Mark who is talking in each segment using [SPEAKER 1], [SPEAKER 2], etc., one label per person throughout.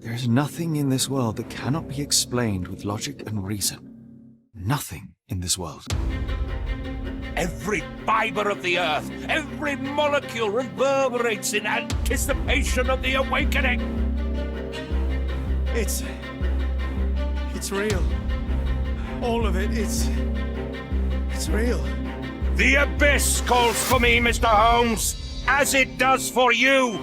[SPEAKER 1] There is nothing in this world that cannot be explained with logic and reason. Nothing in this world.
[SPEAKER 2] Every fiber of the earth, every molecule reverberates in anticipation of the awakening.
[SPEAKER 1] It's real. All of it, it's real.
[SPEAKER 2] The abyss calls for me, Mr. Holmes, as it does for you.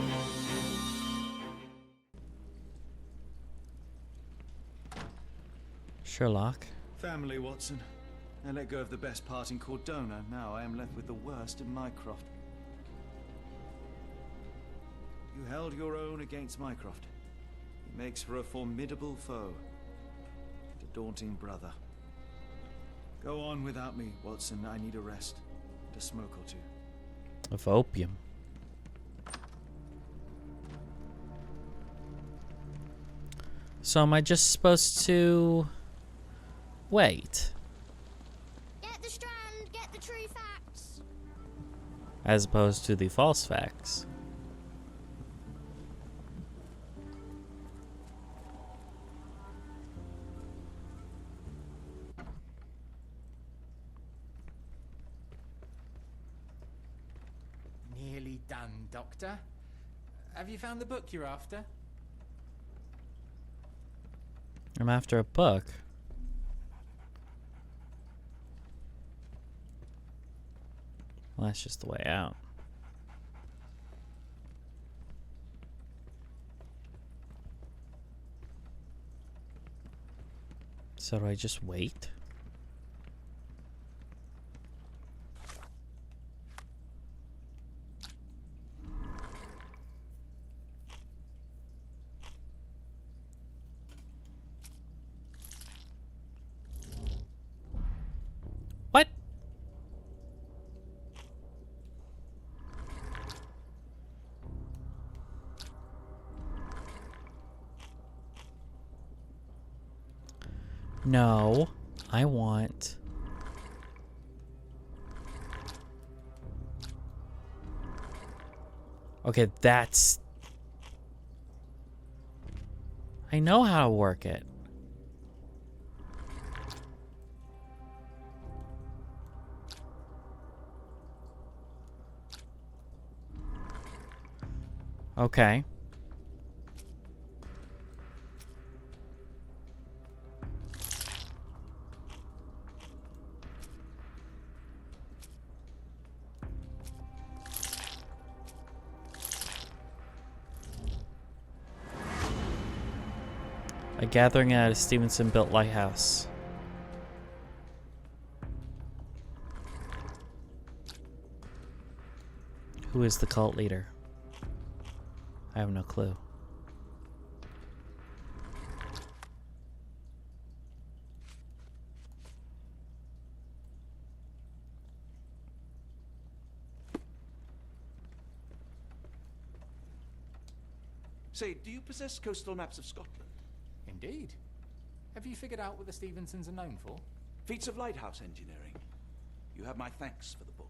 [SPEAKER 3] Sherlock.
[SPEAKER 1] Family, Watson. I let go of the best part in Cordona. Now I am left with the worst in Mycroft. You held your own against Mycroft. He makes for a formidable foe. And a daunting brother. Go on without me, Watson. I need a rest. And a smoke or two.
[SPEAKER 3] Of opium. So am I just supposed to wait?
[SPEAKER 4] Get the strand, get the true facts.
[SPEAKER 3] As opposed to the false facts.
[SPEAKER 5] Nearly done, Doctor. Have you found the book you're after?
[SPEAKER 3] I'm after a book. Well, that's just the way out. So do I just wait? What? No, I want... Okay, that's... I know how to work it. Okay. A gathering at a Stevenson-built lighthouse. Who is the cult leader? I have no clue.
[SPEAKER 6] Say, do you possess coastal maps of Scotland?
[SPEAKER 5] Indeed. Have you figured out what the Stevensons are known for?
[SPEAKER 6] Feats of lighthouse engineering. You have my thanks for the book.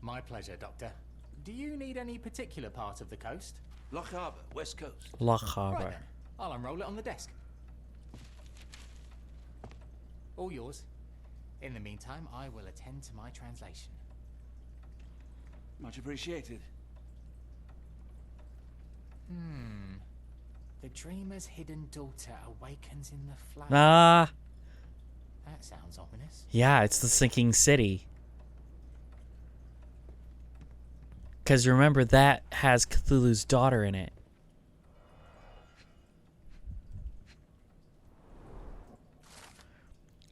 [SPEAKER 5] My pleasure, Doctor. Do you need any particular part of the coast?
[SPEAKER 6] Loch Harbour, West Coast.
[SPEAKER 3] Loch
[SPEAKER 5] Right
[SPEAKER 3] Harbour.
[SPEAKER 5] then. I'll unroll it on the desk. All yours. In the meantime, I will attend to my translation.
[SPEAKER 6] Much appreciated.
[SPEAKER 5] The dreamer's hidden daughter awakens in the flood.
[SPEAKER 3] Ah,
[SPEAKER 5] That sounds ominous.
[SPEAKER 3] yeah, it's the sinking city. Because remember, that has Cthulhu's daughter in it.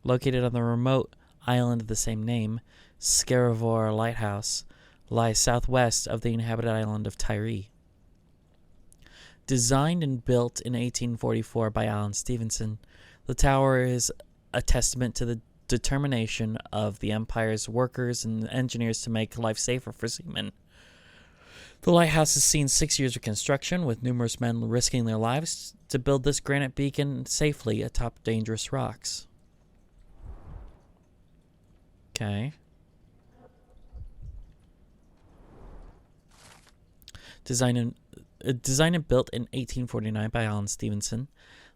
[SPEAKER 3] Located on the remote island of the same name, Scaravor Lighthouse lies southwest of the inhabited island of Tyree. Designed and built in 1844 by Alan Stevenson, the tower is a testament to the determination of the Empire's workers and engineers to make life safer for seamen. The lighthouse has seen 6 years of construction, with numerous men risking their lives to build this granite beacon safely atop dangerous rocks. Okay. designed and built in 1849 by Alan Stevenson,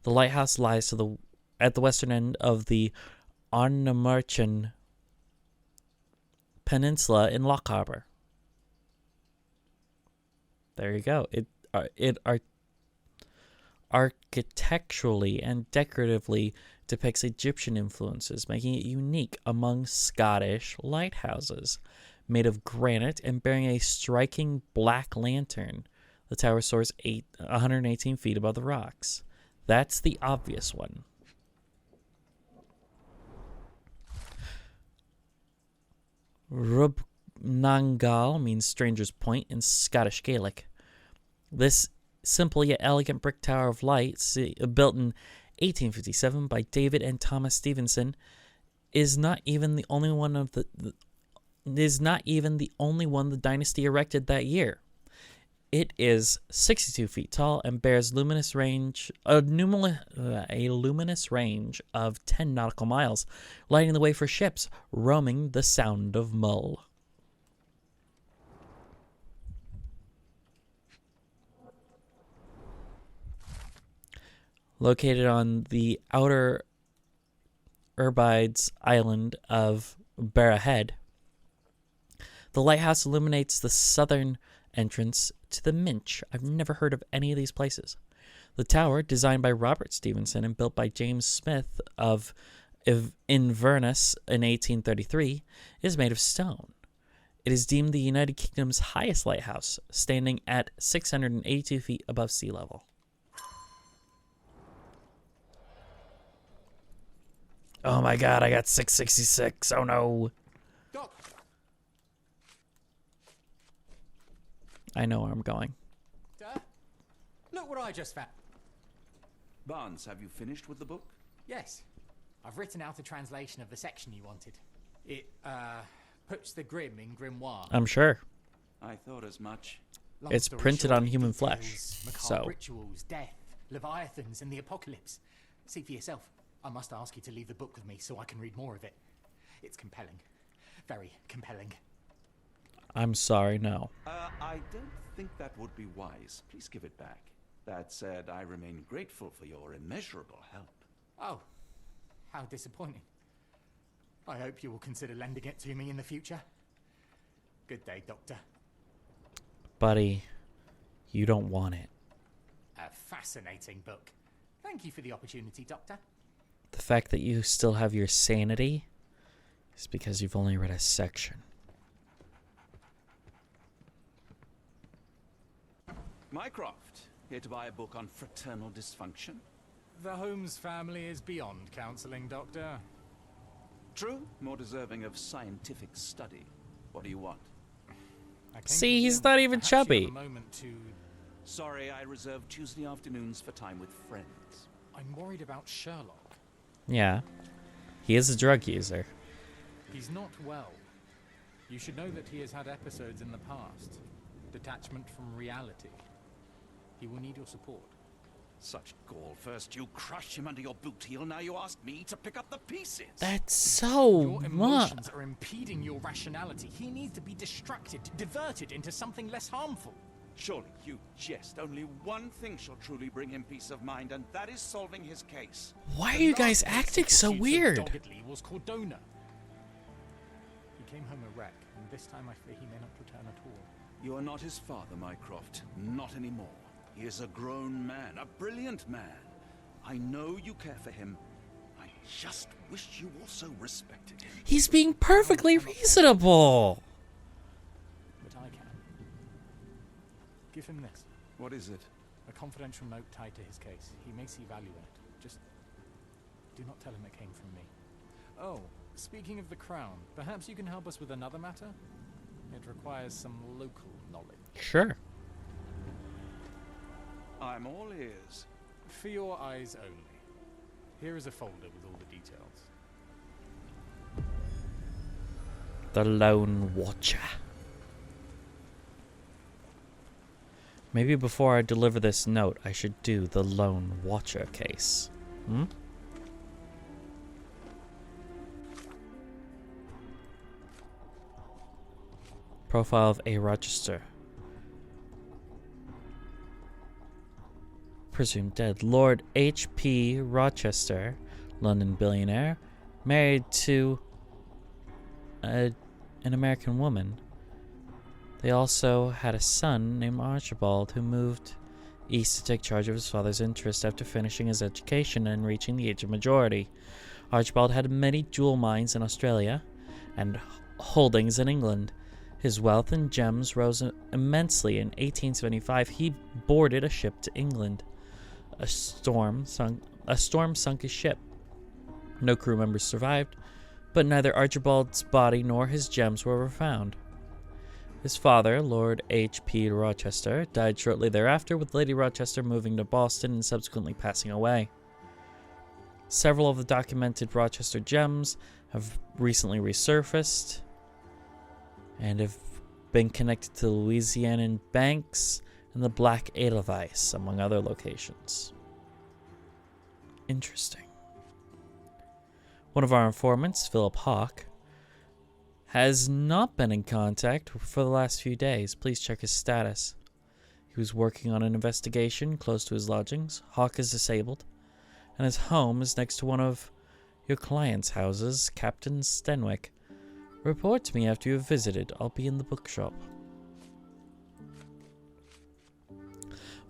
[SPEAKER 3] the lighthouse lies at the western end of the Arnhem Peninsula in Lock Harbor. There you go. It architecturally and decoratively depicts Egyptian influences, making it unique among Scottish lighthouses. Made of granite and bearing a striking black lantern, the tower soars 118 feet above the rocks. That's the obvious one. Rubnangal means Stranger's Point in Scottish Gaelic. This simple yet elegant brick tower of light, built in 1857 by David and Thomas Stevenson, is not even the only one the dynasty erected that year. It is 62 feet tall and bears a luminous range of 10 nautical miles, lighting the way for ships roaming the Sound of Mull. Located on the outer Hebrides island of Barrowhead, the lighthouse illuminates the southern entrance to the Minch. I've never heard of any of these places. The tower, designed by Robert Stevenson and built by James Smith of Inverness in 1833, is made of stone. It is deemed the United Kingdom's highest lighthouse, standing at 682 feet above sea level. Oh my god, I got 666. Oh no.
[SPEAKER 5] Doc!
[SPEAKER 3] I know where I'm going.
[SPEAKER 5] Look what I just found.
[SPEAKER 6] Barnes, have you finished with the book?
[SPEAKER 5] Yes. I've written out a translation of the section you wanted. It, puts the grim in grimoire.
[SPEAKER 3] I'm sure.
[SPEAKER 6] I thought as much.
[SPEAKER 5] Long
[SPEAKER 3] It's
[SPEAKER 5] story
[SPEAKER 3] printed
[SPEAKER 5] short,
[SPEAKER 3] on human
[SPEAKER 5] it
[SPEAKER 3] flesh,
[SPEAKER 5] details macabre
[SPEAKER 3] so-
[SPEAKER 5] rituals, death, leviathans, and the apocalypse. See for yourself. I must ask you to leave the book with me so I can read more of it. It's compelling. Very compelling.
[SPEAKER 3] I'm sorry, no.
[SPEAKER 6] I don't think that would be wise. Please give it back. That said, I remain grateful for your immeasurable help.
[SPEAKER 5] Oh, how disappointing. I hope you will consider lending it to me in the future. Good day, Doctor.
[SPEAKER 3] Buddy, you don't want it.
[SPEAKER 5] A fascinating book. Thank you for the opportunity, Doctor.
[SPEAKER 3] The fact that you still have your sanity is because you've only read a section.
[SPEAKER 6] Mycroft, here to buy a book on fraternal dysfunction?
[SPEAKER 5] The Holmes family is beyond counseling, Doctor.
[SPEAKER 6] True, more deserving of scientific study. What do you want?
[SPEAKER 5] I came
[SPEAKER 3] See,
[SPEAKER 5] to
[SPEAKER 3] he's
[SPEAKER 5] warn
[SPEAKER 3] not
[SPEAKER 5] you.
[SPEAKER 3] even
[SPEAKER 5] Perhaps you have
[SPEAKER 3] chubby.
[SPEAKER 5] a moment to...
[SPEAKER 6] Sorry, I reserve Tuesday afternoons for time with friends.
[SPEAKER 5] I'm worried about Sherlock.
[SPEAKER 3] Yeah. He is a drug user.
[SPEAKER 5] He's not well. You should know that he has had episodes in the past. Detachment from reality. He will need your support.
[SPEAKER 6] Such gall. First you crushed him under your boot heel, now you ask me to pick up the pieces.
[SPEAKER 3] That's so
[SPEAKER 5] Your
[SPEAKER 3] much.
[SPEAKER 5] emotions are impeding your rationality. He needs to be distracted, diverted into something less harmful.
[SPEAKER 6] Surely you jest. Only one thing shall truly bring him peace of mind, and that is solving his case.
[SPEAKER 3] Why are
[SPEAKER 5] The
[SPEAKER 3] you
[SPEAKER 5] last
[SPEAKER 3] guys
[SPEAKER 5] case
[SPEAKER 3] acting
[SPEAKER 5] he
[SPEAKER 3] so
[SPEAKER 5] pursued
[SPEAKER 3] weird?
[SPEAKER 5] doggedly was Cordona. He came home a wreck, and this time I fear he may not return at all.
[SPEAKER 6] You are not his father, Mycroft. Not anymore. He is a grown man, a brilliant man. I know you care for him. I just wish you also respected him.
[SPEAKER 3] He's being perfectly reasonable.
[SPEAKER 5] But I can. Give him this.
[SPEAKER 6] What is it?
[SPEAKER 5] A confidential note tied to his case. He may see value in it. Just do not tell him it came from me. Oh, speaking of the crown, perhaps you can help us with another matter? It requires some local knowledge.
[SPEAKER 3] Sure.
[SPEAKER 6] I'm all ears.
[SPEAKER 5] For your eyes only. Here is a folder with all the details.
[SPEAKER 3] The Lone Watcher. Maybe before I deliver this note, I should do the Lone Watcher case. Hmm? Profile of A. Rochester. presumed dead. Lord H.P. Rochester, London billionaire, married to an American woman. They also had a son named Archibald who moved east to take charge of his father's interest after finishing his education and reaching the age of majority. Archibald had many jewel mines in Australia and holdings in England. His wealth and gems rose immensely. In 1875, he boarded a ship to England. A storm sunk his ship. No crew members survived, but neither Archibald's body nor his gems were ever found. His father, Lord H.P. Rochester, died shortly thereafter, with Lady Rochester moving to Boston and subsequently passing away. Several of the documented Rochester gems have recently resurfaced and have been connected to the Louisianan banks and the Black Edelweiss, among other locations. Interesting. One of our informants, Philip Hawke, has not been in contact for the last few days. Please check his status. He was working on an investigation close to his lodgings. Hawke is disabled, and his home is next to one of your client's houses, Captain Stenwick. Report to me after you have visited. I'll be in the bookshop.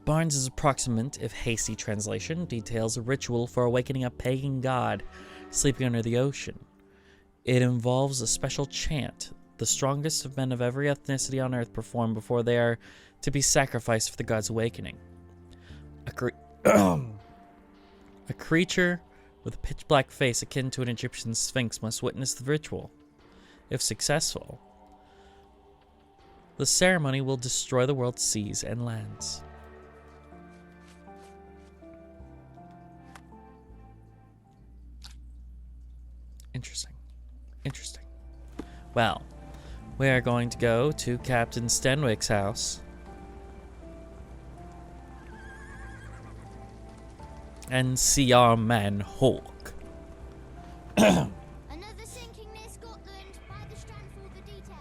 [SPEAKER 3] Barnes' approximate, if hasty translation, details a ritual for awakening a pagan god sleeping under the ocean. It involves a special chant the strongest of men of every ethnicity on Earth perform before they are to be sacrificed for the god's awakening. A creature with a pitch-black face akin to an Egyptian sphinx must witness the ritual. If successful, the ceremony will destroy the world's seas and lands. Interesting. Interesting. Well, we are going to go to Captain Stenwick's house and see our man Hawke.
[SPEAKER 4] Another sinking near Scotland. By the strand for all the details.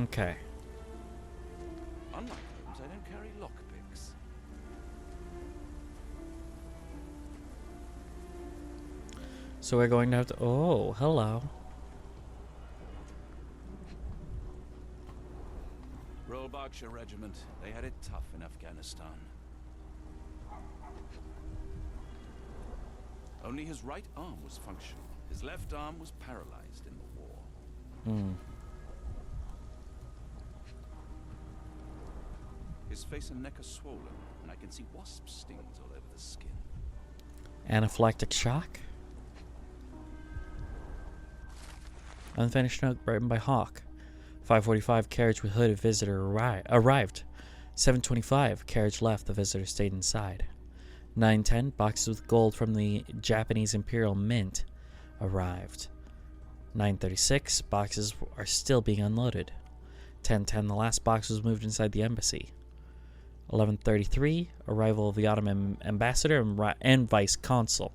[SPEAKER 3] Okay.
[SPEAKER 6] Unlike Holmes, I don't carry lockpicks.
[SPEAKER 3] So we're going to have to... Oh, hello.
[SPEAKER 6] Royal Berkshire Regiment. They had it tough in Afghanistan. Only his right arm was functional. His left arm was paralyzed in the war.
[SPEAKER 3] Hmm.
[SPEAKER 6] His face and neck are swollen, and I can see wasp stings all over the skin.
[SPEAKER 3] Anaphylactic shock? Unfinished note written by Hawke. 5:45, carriage with hooded visitor arrived. 7:25, carriage left, the visitor stayed inside. 9:10, boxes with gold from the Japanese Imperial Mint arrived. 9:36, boxes are still being unloaded. 10:10, the last box was moved inside the embassy. 11:33, arrival of the Ottoman ambassador and vice consul.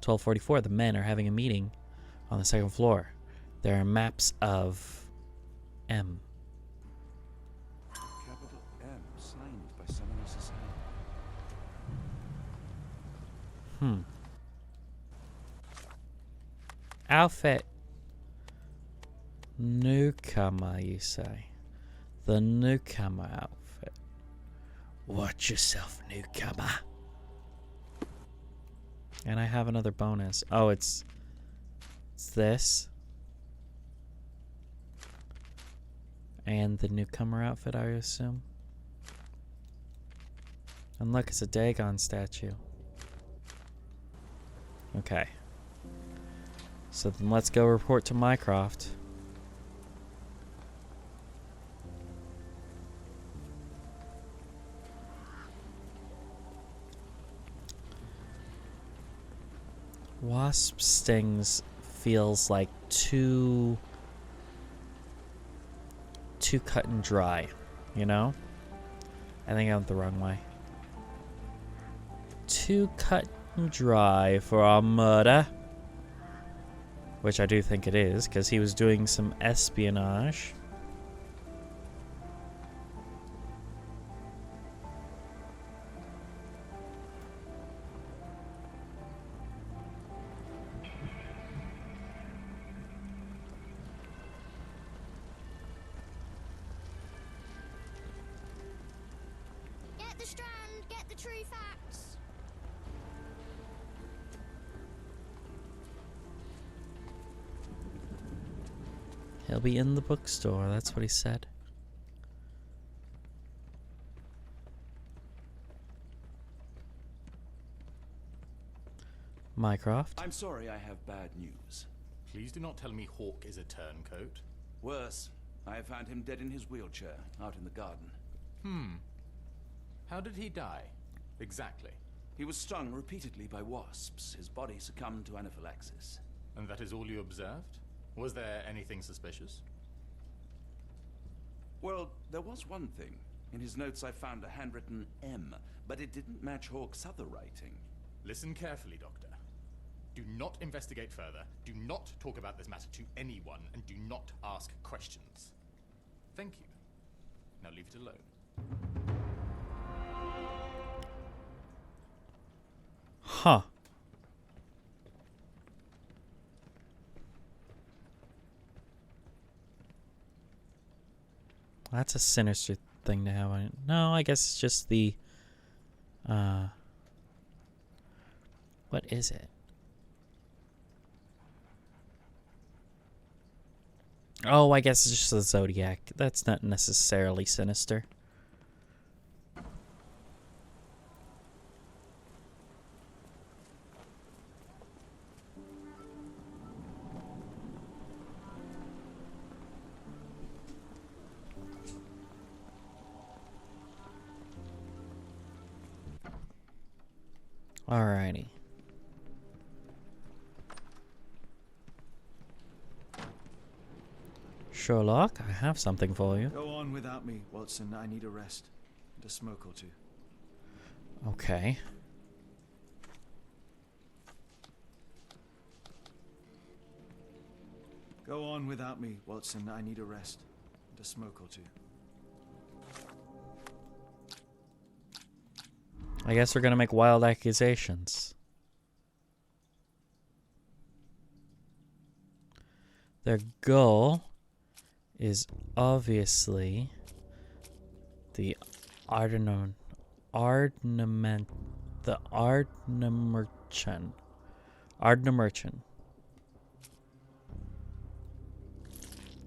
[SPEAKER 3] 12:44, the men are having a meeting on the second floor. There are maps of M.
[SPEAKER 6] Capital M, signed by someone else's hand.
[SPEAKER 3] Outfit. Newcomer, you say. The newcomer outfit. Watch yourself, newcomer. And I have another bonus. Oh, it's this. And the newcomer outfit, I assume. And look, it's a Dagon statue. Okay. So then let's go report to Mycroft. Wasp stings feels like too cut and dry, you know? I think I went the wrong way. Too cut and dry for a murder. Which I do think it is, because he was doing some espionage.
[SPEAKER 4] Get the strand, get the true facts.
[SPEAKER 3] He'll be in the bookstore, that's what he said. Mycroft.
[SPEAKER 6] I'm sorry I have bad news.
[SPEAKER 5] Please do not tell me Hawk is a turncoat.
[SPEAKER 6] Worse, I have found him dead in his wheelchair, out in the garden.
[SPEAKER 5] How did he die? Exactly.
[SPEAKER 6] He was stung repeatedly by wasps. His body succumbed to anaphylaxis.
[SPEAKER 5] And that is all you observed? Was there anything suspicious?
[SPEAKER 6] Well, there was one thing. In his notes I found a handwritten M, but it didn't match Hawk's other writing.
[SPEAKER 5] Listen carefully, Doctor. Do not investigate further, do not talk about this matter to anyone, and do not ask questions. Thank you. Now leave it alone.
[SPEAKER 3] Huh. That's a sinister thing to have on it. No, I guess it's just the... What is it? Oh, I guess it's just the Zodiac. That's not necessarily sinister. Alrighty. Sherlock, I have something for you.
[SPEAKER 1] Go on without me, Watson. I need a rest. And a smoke or two.
[SPEAKER 3] Okay.
[SPEAKER 1] Go on without me, Watson. I need a rest. And a smoke or two.
[SPEAKER 3] I guess we're gonna make wild accusations. Their goal is obviously the Ardemerchan.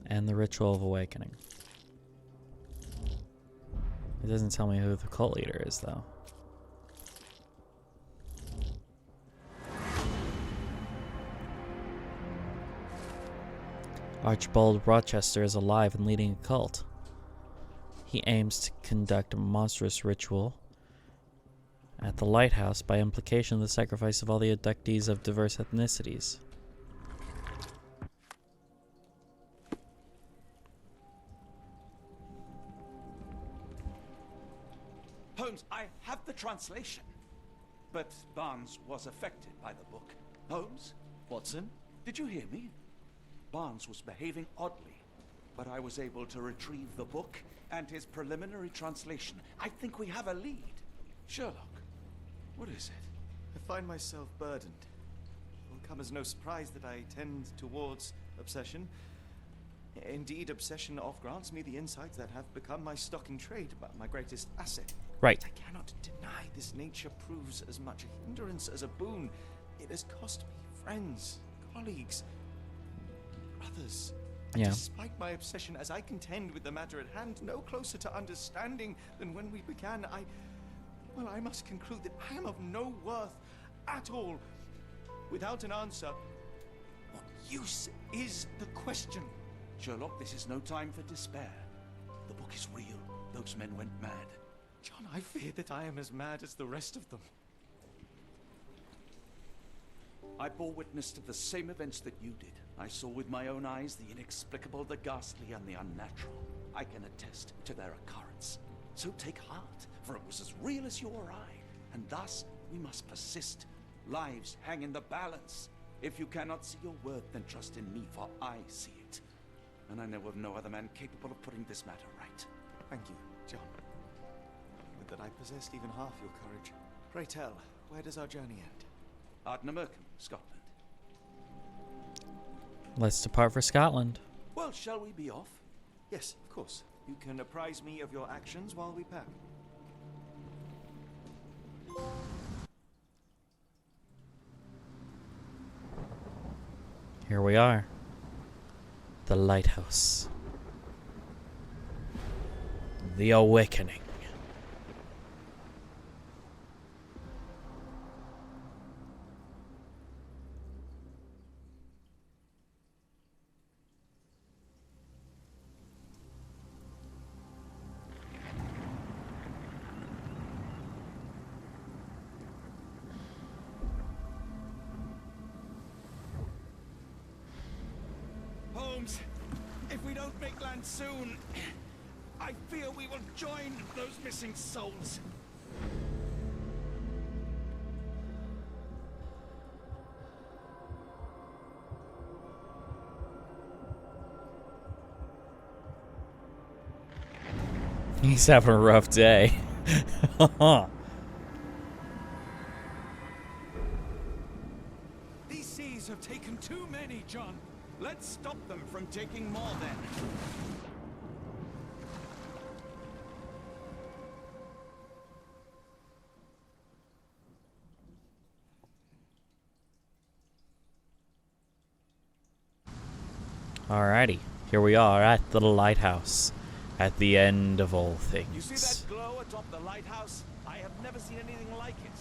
[SPEAKER 3] And the Ritual of Awakening. It doesn't tell me who the cult leader is, though. Archibald Rochester is alive and leading a cult. He aims to conduct a monstrous ritual at the lighthouse, by implication the sacrifice of all the abductees of diverse ethnicities.
[SPEAKER 6] Holmes, I have the translation. But Barnes was affected by the book. Holmes?
[SPEAKER 1] Watson?
[SPEAKER 6] Did you hear me? Barnes was behaving oddly, but I was able to retrieve the book and his preliminary translation. I think we have a lead. Sherlock, what is it?
[SPEAKER 1] I find myself burdened. It will come as no surprise that I tend towards obsession. Indeed, obsession oft grants me the insights that have become my stock in trade, but my greatest asset.
[SPEAKER 3] Right.
[SPEAKER 1] I cannot deny this nature proves as much a hindrance as a boon. It has cost me friends, colleagues, brothers. And
[SPEAKER 3] Yeah.
[SPEAKER 1] despite my obsession, as I contend with the matter at hand, no closer to understanding than when we began, I must conclude that I am of no worth at all. Without an answer, what use is the question?
[SPEAKER 6] Sherlock, this is no time for despair. The book is real. Those men went mad.
[SPEAKER 1] John, I fear that I am as mad as the rest of them.
[SPEAKER 6] I bore witness to the same events that you did. I saw with my own eyes the inexplicable, the ghastly, and the unnatural. I can attest to their occurrence. So take heart, for it was as real as you or I. And thus, we must persist. Lives hang in the balance. If you cannot see your worth, then trust in me, for I see it. And I know of no other man capable of putting this matter right.
[SPEAKER 1] Thank you, John. Would that I possessed even half your courage. Pray tell, where does our journey end?
[SPEAKER 6] Ardnamurchan, Scotland.
[SPEAKER 3] Let's depart for Scotland.
[SPEAKER 6] Well, shall we be off?
[SPEAKER 1] Yes, of course. You can apprise me of your actions while we pack.
[SPEAKER 3] Here we are. The lighthouse. The awakening.
[SPEAKER 6] Holmes, if we don't make land soon, I fear we will join those missing souls.
[SPEAKER 3] He's having a rough day.
[SPEAKER 6] These seas have taken too many, John. Let's stop them from taking more then.
[SPEAKER 3] Alrighty, here we are at the lighthouse, at the end of all things.
[SPEAKER 6] You see that glow atop the lighthouse? I have never seen anything like it.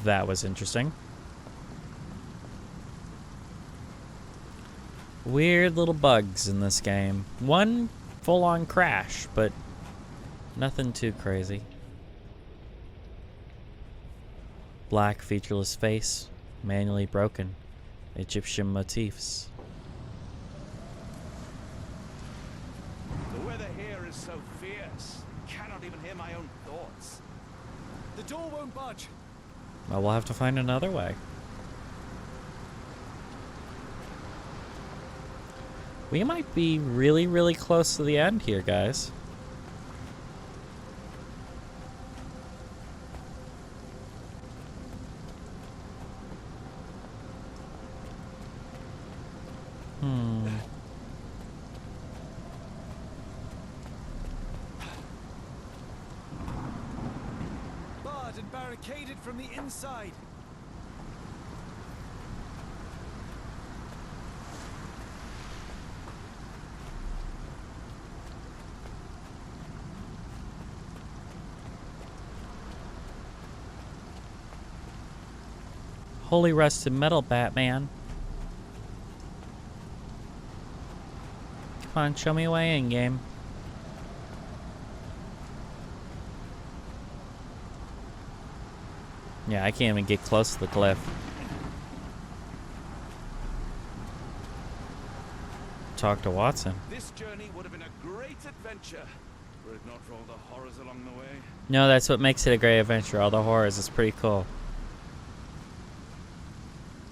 [SPEAKER 3] That was interesting. Weird little bugs in this game. One full-on crash, but nothing too crazy. Black featureless face, manually broken. Egyptian motifs.
[SPEAKER 6] The weather here is so fierce. Cannot even hear my own thoughts.
[SPEAKER 5] The door won't budge.
[SPEAKER 3] Well, we'll have to find another way. We might be really, really close to the end here, guys.
[SPEAKER 5] Barred and barricaded from the inside.
[SPEAKER 3] Holy rusted metal, Batman. Come on, show me a way in, game. Yeah, I can't even get close to the cliff. Talk to Watson.
[SPEAKER 6] This journey would have been a great adventure, were it not for all the horrors along the way.
[SPEAKER 3] No, that's what makes it a great adventure. All the horrors. It's pretty cool.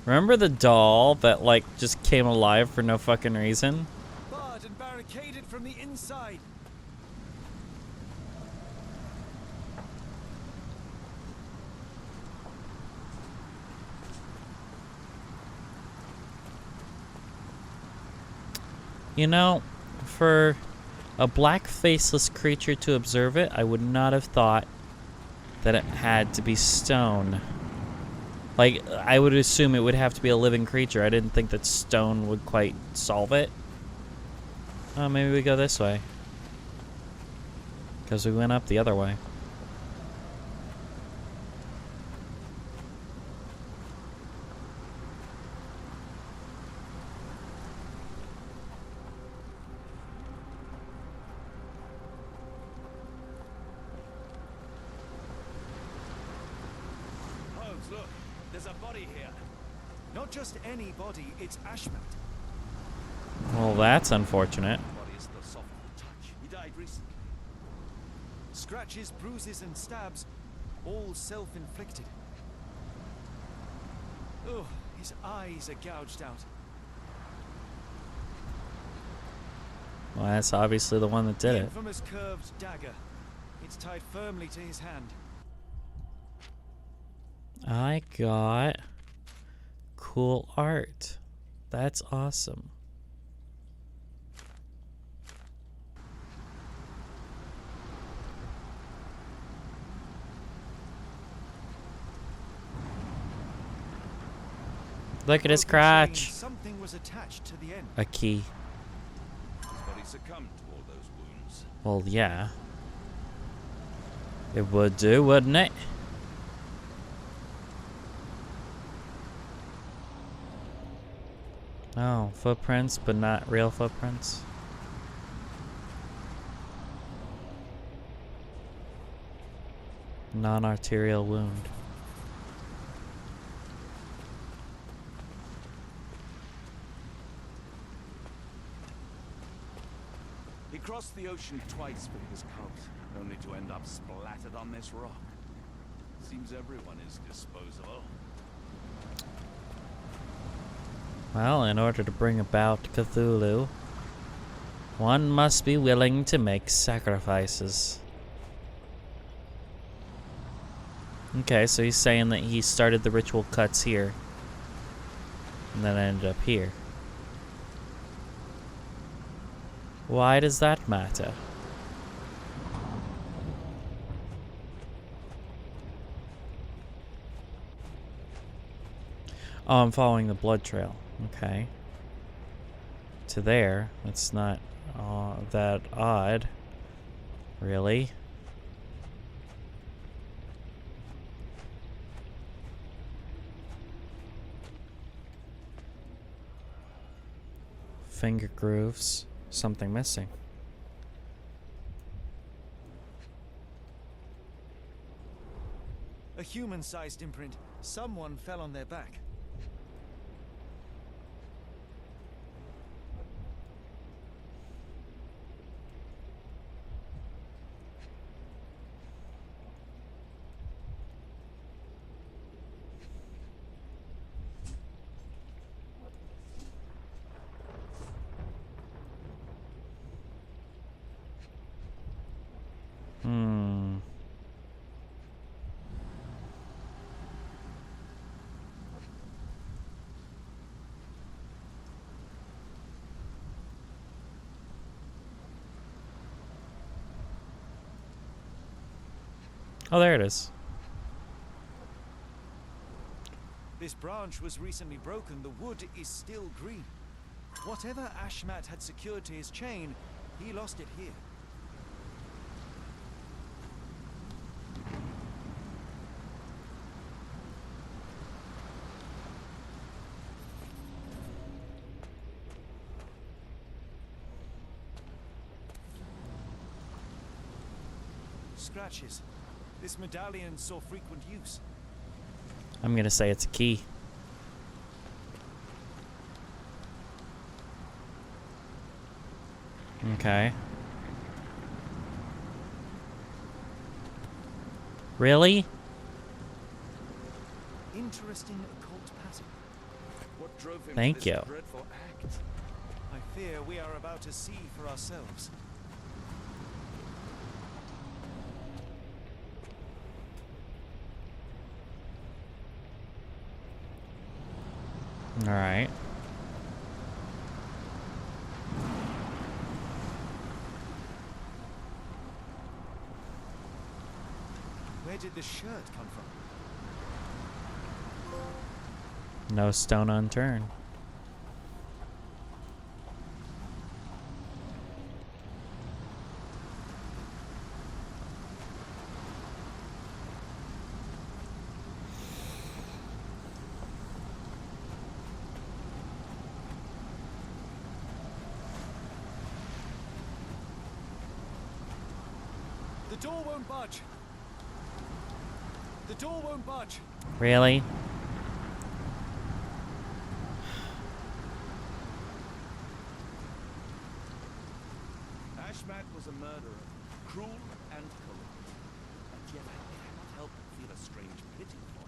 [SPEAKER 3] Remember the doll that, like, just came alive for no fucking reason?
[SPEAKER 5] Barred and barricaded from the inside.
[SPEAKER 3] You know, for a black faceless creature to observe it, I would not have thought that it had to be stone. Like, I would assume it would have to be a living creature. I didn't think that stone would quite solve it. Oh, maybe we go this way. Because we went up the other way.
[SPEAKER 6] there's a body here.
[SPEAKER 1] Not just any body, it's Ashmat.
[SPEAKER 3] Well, that's unfortunate.
[SPEAKER 6] Body is still soft to the touch. He died recently.
[SPEAKER 1] Scratches, bruises, and stabs, all self-inflicted. Oh, his eyes are gouged out.
[SPEAKER 3] Well, that's obviously the one that did
[SPEAKER 1] The
[SPEAKER 3] it.
[SPEAKER 1] infamous curved dagger. It's tied firmly to his hand.
[SPEAKER 3] I got cool art. That's awesome. Look at his
[SPEAKER 1] Broken chain,
[SPEAKER 3] crotch.
[SPEAKER 1] something was attached to the end.
[SPEAKER 3] A key.
[SPEAKER 6] His body succumbed to all those wounds.
[SPEAKER 3] Well, yeah. It would do, wouldn't it? Oh, footprints, but not real footprints. Non-arterial wound.
[SPEAKER 6] He crossed the ocean twice with his cubs, only to end up splattered on this rock. Seems everyone is disposable.
[SPEAKER 3] Well, in order to bring about Cthulhu, one must be willing to make sacrifices. Okay, so he's saying that he started the ritual cuts here, and then ended up here. Why does that matter? Oh, I'm following the blood trail. Okay. To there. That's not that odd. Really? Finger grooves. Something missing.
[SPEAKER 1] A human-sized imprint. Someone fell on their back.
[SPEAKER 3] Oh, there it is.
[SPEAKER 1] This branch was recently broken. The wood is still green. Whatever Ashmat had secured to his chain, he lost it here. Scratches. This medallion saw frequent use.
[SPEAKER 3] I'm gonna say it's a key. Okay. Really?
[SPEAKER 1] Interesting occult pattern.
[SPEAKER 6] What drove him
[SPEAKER 3] Thank
[SPEAKER 6] to this
[SPEAKER 3] you.
[SPEAKER 6] dreadful act?
[SPEAKER 1] I fear we are about to see for ourselves.
[SPEAKER 3] All right.
[SPEAKER 1] Where did the shirt come from?
[SPEAKER 3] No stone unturned.
[SPEAKER 1] The door won't budge. The door won't budge.
[SPEAKER 3] Really?
[SPEAKER 6] murderer, cruel and cold. And yet I cannot help but feel a strange pity for